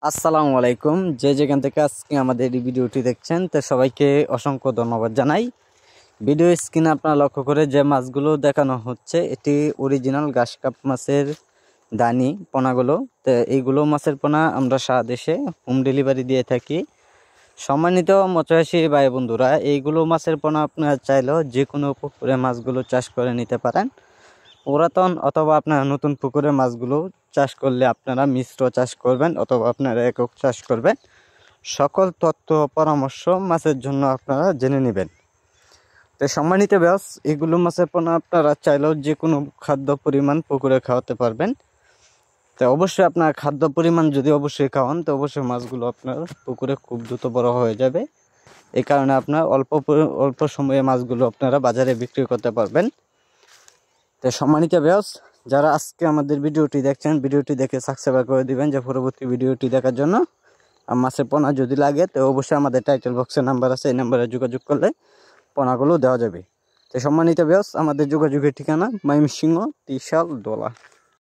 আসসালামু আলাইকুম। যে যেখান থেকে আজকে আমাদের এই ভিডিওটি দেখছেন তো সবাইকে অসংখ্য ধন্যবাদ জানাই। ভিডিও স্ক্রিনে আপনারা লক্ষ্য করে যে মাছগুলো দেখানো হচ্ছে এটি অরিজিনাল ঘাস কাপ মাছের দানি পোনাগুলো। তো এইগুলো মাছের পোনা আমরা সারা দেশে হোম ডেলিভারি দিয়ে থাকি। সম্মানিত মৎস্যচাষী ভাই বন্ধুরা, এইগুলো মাছের পোনা আপনারা চাইলেও যে কোনো পুকুরে মাছগুলো চাষ করে নিতে পারেন। পুরাতন অথবা আপনারা নতুন পুকুরে মাছগুলো চাষ করলে আপনারা মিশ্র চাষ করবেন অথবা আপনারা একক চাষ করবেন, সকল তথ্য পরামর্শ মাছের জন্য আপনারা জেনে নেবেন। তো সম্মানিত ব্যাস, এগুলো মাছের পোনা আপনারা চাইলেও যে কোনো খাদ্য পরিমাণ পুকুরে খাওয়াতে পারবেন। তো অবশ্যই আপনার খাদ্য পরিমাণ যদি অবশ্যই খাওয়ান তো অবশ্যই মাছগুলো আপনার পুকুরে খুব দ্রুত বড় হয়ে যাবে। এই কারণে আপনার অল্প সময়ে মাছগুলো আপনারা বাজারে বিক্রি করতে পারবেন। তো সম্মানিত ব্যাস, যারা আজকে আমাদের ভিডিওটি দেখছেন ভিডিওটি দেখে সাবস্ক্রাইব করে দিবেন যে পরবর্তী ভিডিওটি দেখার জন্য। আর মাছের পোনা যদি লাগে তো অবশ্যই আমাদের টাইটেল বক্সে নাম্বার আছে, এই নাম্বারে যোগাযোগ করলে পোনাগুলো দেওয়া যাবে। তো সম্মানিত ব্যাস, আমাদের যোগাযোগের ঠিকানা ময়মনসিংহ ত্রিশাল দোলা।